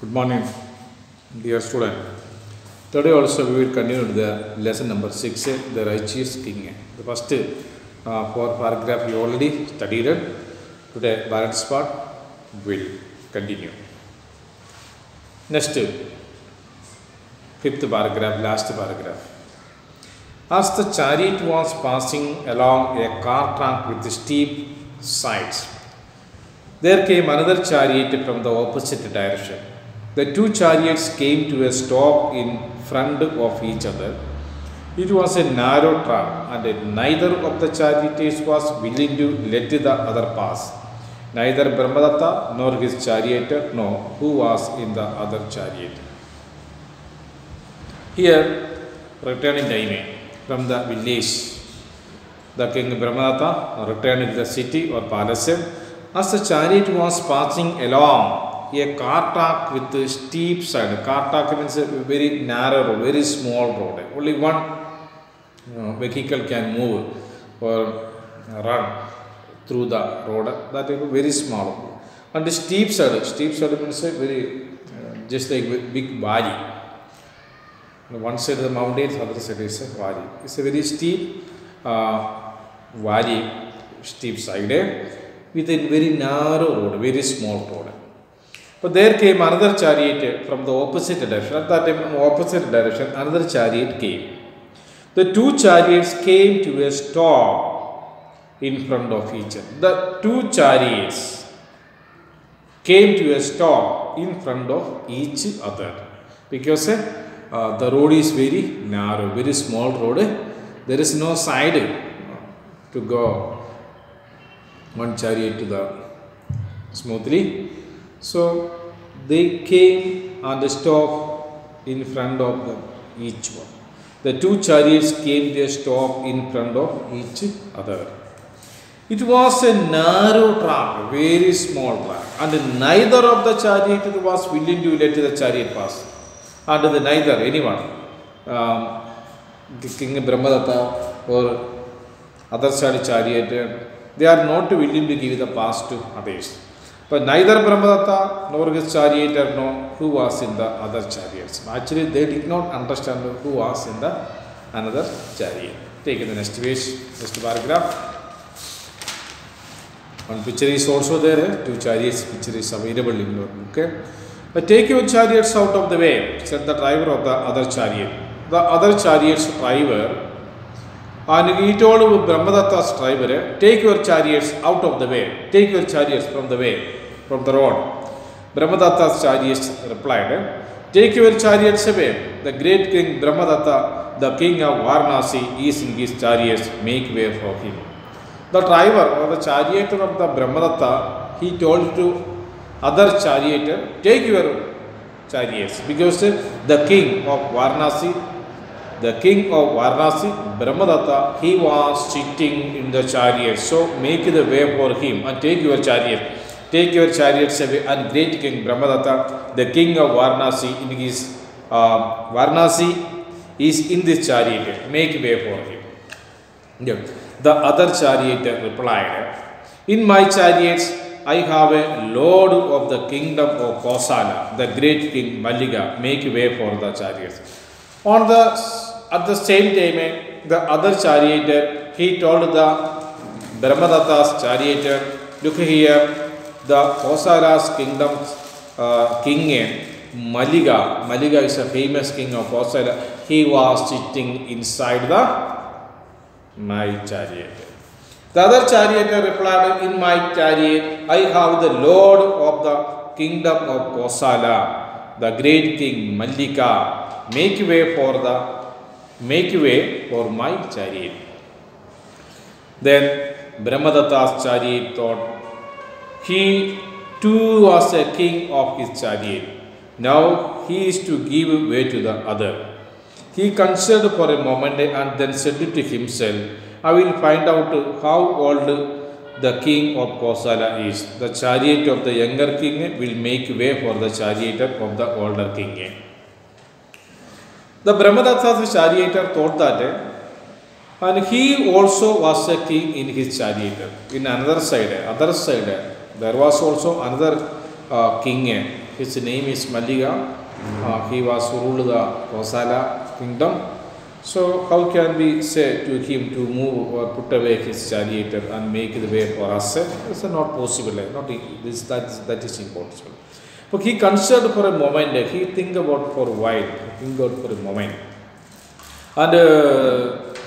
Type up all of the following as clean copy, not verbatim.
Good morning, dear student. Today also we will continue the lesson number 6, the righteous king. The first four paragraph you already studied. Today balance part will continue. Next, fifth paragraph, last paragraph. As the chariot was passing along a car track with steep sides, there came another chariot from the opposite direction. The two chariots came to a stop in front of each other. It was a narrow track, and neither of the charioteers was willing to let the other pass. Neither Brahmadatta nor his charioteer knew who was in the other chariot. Here, returning time from the village, the king Brahmadatta returned to the city or palace. As the chariot was passing along a car track with a steep side. Car track means a very narrow, very small road. Only one vehicle can move or run through the road. That is very small. And the steep side means a very just like a big valley. One side of the mountains, other side is a valley. It's a very steep valley, steep side with a very narrow road, very small road. But there came another chariot from the opposite direction. At that time, opposite direction, another chariot came. The two chariots came to a stop in front of each other. The two chariots came to a stop in front of each other because the road is very narrow, very small road. There is no side to go one chariot to the smoothly. So they came and stopped in front of each one. The two chariots came to a stop in front of each other. It was a narrow track, very small track, and neither of the chariot was willing to let the chariot pass. And neither anyone, King Brahmadatta or other chariot, they are not willing to give the pass to others. But neither Brahmadatta nor his charioteer know who was in the other chariots. Actually, they did not understand who was in the another chariot. Take the next page, next paragraph. One picture is also there. Two chariots picture is available in your book. But take your chariots out of the way, said the driver of the other chariot. The other chariot's driver, and he told Brahmadatta's driver, take your chariots out of the way. Take your chariots from the way, from the road. Brahmadatta's chariots replied, take your chariots away. The great king Brahmadatta, the king of Varanasi, is in his chariots. Make way for him. The driver or the charioteer of the Brahmadatta, he told to other charioteer, take your chariots, because the king of Varanasi, Brahmadatta, he was sitting in the chariot. So make the way for him and take your chariot. Take your chariots away. And great king Brahmadatta, the king of Varanasi, in his Varanasi is in this chariot. Make way for him. Yeah. The other chariot replied, in my chariots I have a load of the kingdom of Kosala, the great king Mallika. Make way for the chariots. At the same time, the other charioteer, he told the Brahmadatta's charioteer, look here, the Kosala's kingdom's king Mallika. Mallika is a famous king of Kosala. He was sitting inside my chariot. The other charioteer replied, in my chariot I have the lord of the kingdom of Kosala, the great king Mallika. Make way for my chariot. Then Brahmadatta's chariot thought, he too was a king of his chariot. Now he is to give way to the other. He considered for a moment and then said to himself, I will find out how old the king of Kosala is. The chariot of the younger king will make way for the chariot of the older king. The Brahmadatta's charioteer thought that, and he also was a king in his chariot. In other side, there was also another king his name is Malliga. He was ruled the Kosala kingdom. So how can we say to him to move or put away his chariot and make the way for us? It's not possible. That is impossible. But he considered for a moment. He think about for a while. Think about for a moment, and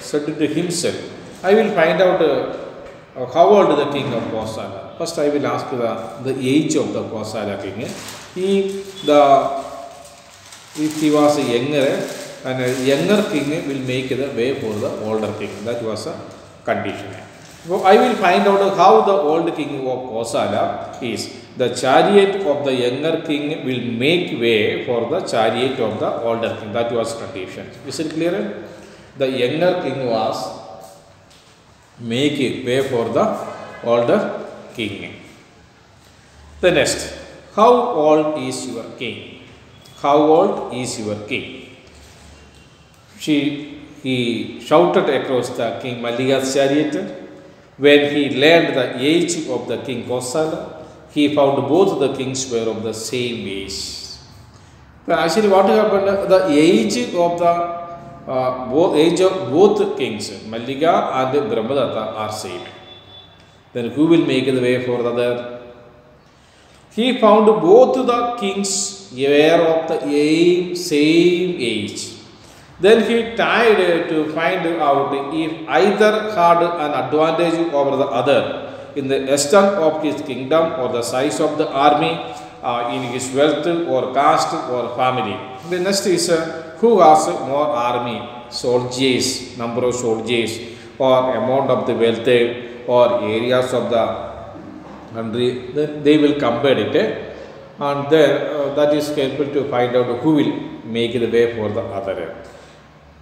said to himself, "I will find out how old the king of Kosala. First, I will ask the age of the Kosala king. If he was younger, and a younger king will make the way for the older king. That was a condition. So I will find out how the old king of Kosala is. The chariot of the younger king will make way for the chariot of the older king. That was condition. Is it clear? The younger king was making way for the older king. The next, how old is your king? How old is your king? He shouted across the King Malliga's chariot. When he learned the age of the King Kosala, he found both the kings were of the same age. But actually, what happened? The age of both kings, Malliga and Brahmadatta, are same. Then who will make the way for the other? He found both the kings were of the same age. Then he tried to find out if either had an advantage over the other in the extent of his kingdom or the size of the army, in his wealth or caste or family. The next is who has more army, soldiers, number of soldiers, or amount of the wealth or areas of the country. Then they will compare it, and then that is helpful to find out who will make the way for the other.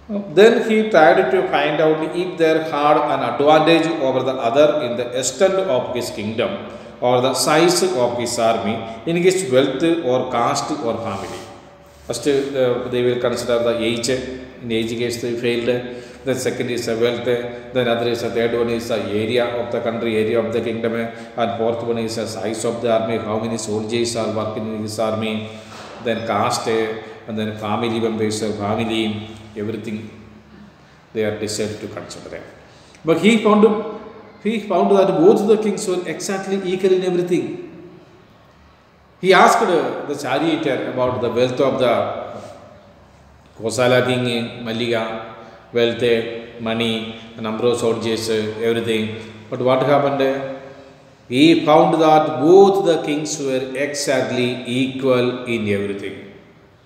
Then he tried to find out if there had an advantage over the other in the extent of his kingdom or the size of his army, in his wealth or caste or family. First, they will consider the age. In age case they failed. The second is the wealth. Then other is the third one is the area of the country, area of the kingdom, and fourth one is the size of the army, how many soldiers are working in his army. Then caste, and then family members of family. Everything they are decided to consider. But he found that both the kings were exactly equal in everything. He asked the charioteer about the wealth of the Kosala king, Malliga, wealth, money, number of soldiers, everything. But what happened? He found that both the kings were exactly equal in everything.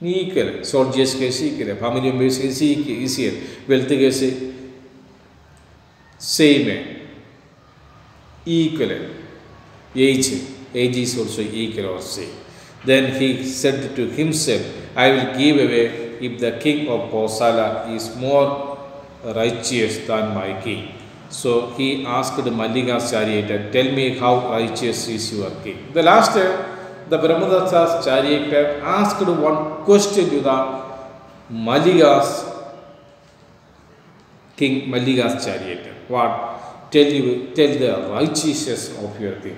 Equal. Soldiers case equal, family members case easier, wealth case same, equal, age is also equal or same. Then he said to himself, I will give away if the king of Kosala is more righteous than my king. So he asked Malliga's chariot, tell me how righteous is your king. The last the Brahmadatta's chariot asked one question to the Malliga's king, Malliga's chariot. What? Tell the righteousness of your king.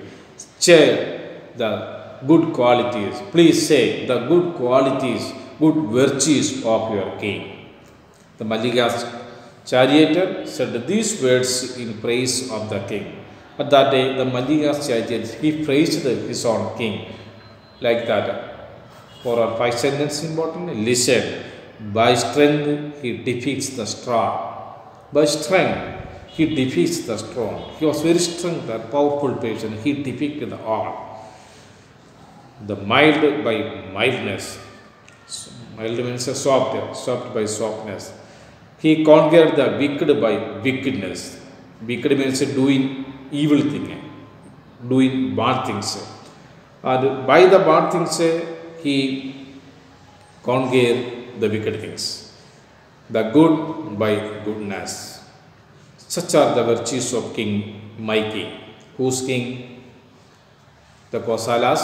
Share the good qualities. Please say the good qualities, good virtues of your king. The Malliga's chariot said these words in praise of the king. At that day, the Malliga's chariot, he praised his own king. Like that. 4 or 5 sentences important. Listen. By strength he defeats the strong. By strength he defeats the strong. He was very strong and powerful person. He defeated all. The mild by mildness. Mild means soft by softness. He conquered the wicked by wickedness. Wicked means doing evil thing, doing bad things. And by the bad things, he conquered the wicked things. The good by goodness. Such are the virtues of King, my king. Whose king? The Kosala's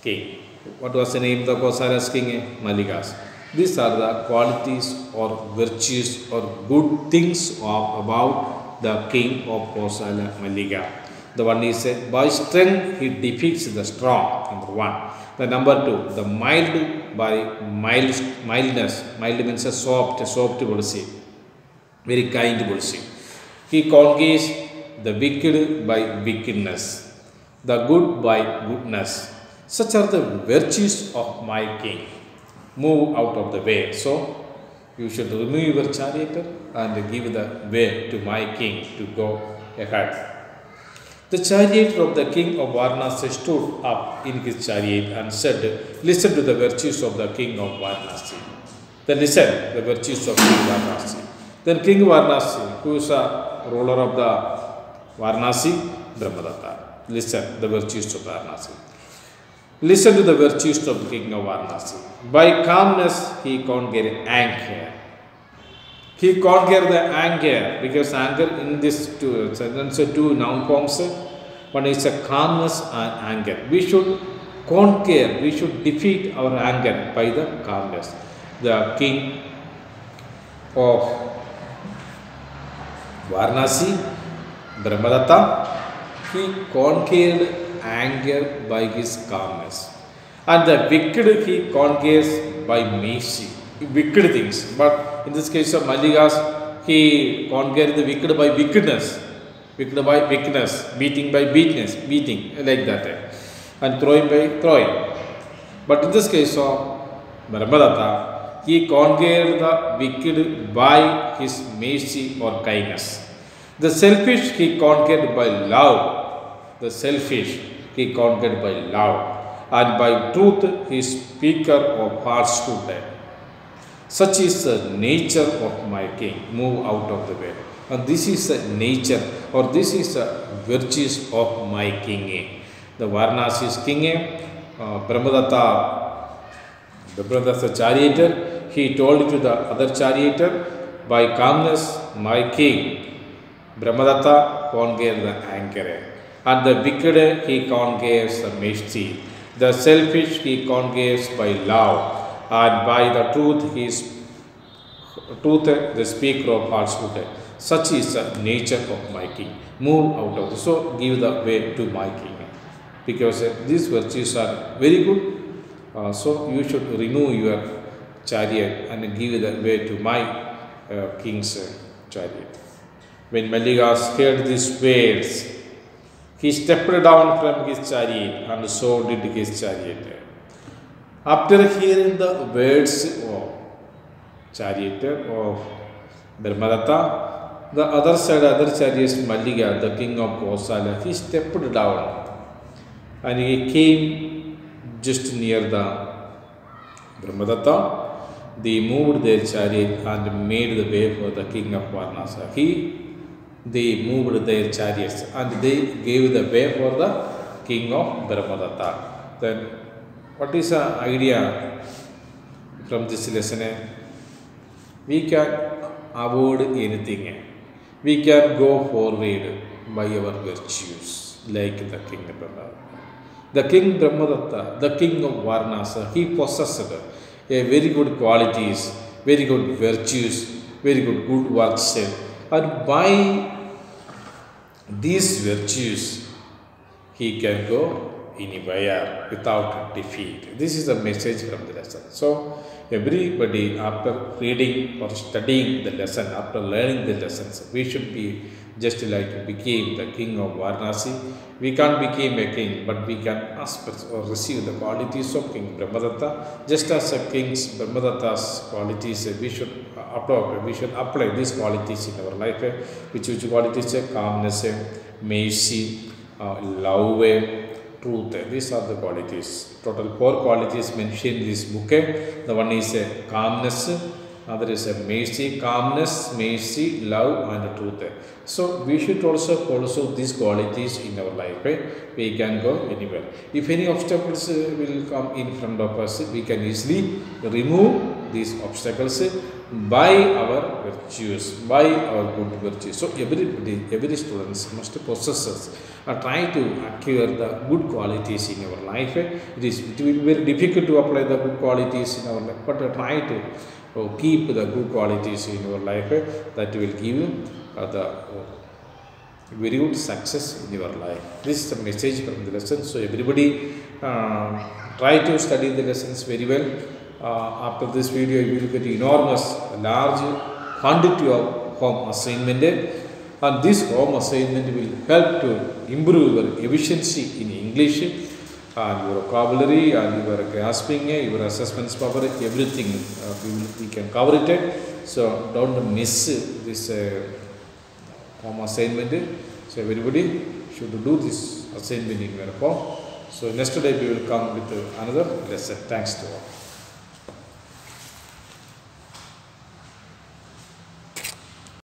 king. What was the name of the Kosala's king? Malliga's. These are the qualities or virtues or good things about the king of Kosala, Malliga. The one is by strength he defeats the strong, number one. The number 2, the mild by mildness. Mild means a soft policy, very kind policy. He conquers the wicked by wickedness, the good by goodness. Such are the virtues of my king. Move out of the way. So you should remove your chariot and give the way to my king to go ahead. The chariot of the king of Varanasi stood up in his chariot and said, "Listen to the virtues of the king of Varanasi." Then listen the virtues of King Varanasi. Then King Varanasi, who is a ruler of the Varanasi, Brahmadatta. Listen the virtues of Varanasi. Listen to the virtues of the king of Varanasi. By calmness he conquered anger. He conquered the anger, because anger in this two noun forms. One is a calmness and anger. We should conquer, we should defeat our anger by the calmness. The king of Varanasi, Brahmadatta, he conquered anger by his calmness. And the wicked he conquers by mercy. Wicked things. But in this case of Maligas, he conquered the wicked by wickedness. Wicked by wickedness. Beating by beating, like that. And throwing by throwing. But in this case of Brahmadatta, he conquered the wicked by his mercy or kindness. The selfish he conquered by love. The selfish he conquered by love. And by truth he speaker of falsehood. Such is the nature of my king. Move out of the way. And this is the nature, or this is the virtues of my king. The Varanasi's king, Brahmadatta charioteer, he told to the other charioteer, by calmness my king Brahmadatta conquered the anger. And the wicked he conquers the mercy. The selfish he conquers by love. And by the truth the speaker of falsehood. Such is the nature of my king. Move out of this. So give the way to my king. Because these virtues are very good. So you should remove your chariot and give the way to my king's chariot. When Maligas heard these words, he stepped down from his chariot, and so did his chariot. After hearing the words of chariot of Brahmadatta, the other chariot, Maliga, the king of Kosala, he stepped down and he came just near the Brahmadatta. They moved their chariot and made the way for the king of Varanasi. They moved their chariots and they gave the way for the king of Brahmadatta. Then what is the idea from this lesson? We can avoid anything. We can go forward by our virtues, like the king of Brahmadatta. The king Brahmadatta, the king of Varanasi, he possessed a very good qualities, very good virtues, very good works. And by these virtues, he can go anywhere without defeat. This is the message from the lesson. So everybody, after reading or studying the lesson, after learning the lessons, we should be just like became the king of Varanasi. We can't become a king, but we can aspect or receive the qualities of King Brahmadatta. Just as a king's Brahmadatta's qualities, we should apply these qualities in our life. Which qualities? Calmness, mercy, love, truth. These are the qualities. Total 4 qualities mentioned in this book. The one is calmness, another is mercy, calmness, mercy, love, and truth. So we should also follow these qualities in our life. We can go anywhere. If any obstacles will come in front of us, we can easily remove these obstacles by our virtues, by our good virtues. So every student must possess and try to acquire the good qualities in our life. It will be very difficult to apply the good qualities in our life, but try to keep the good qualities in your life. That will give you the very good success in your life. This is the message from the lesson. So everybody Try to study the lessons very well. After this video, you will get enormous, large quantity of home assignment, and this home assignment will help to improve your efficiency in English, and your vocabulary, and your grasping, your assessments power, everything we can cover it. So don't miss this home assignment. So everybody should do this assignment in your home. So next day we will come with another lesson. Thanks to all.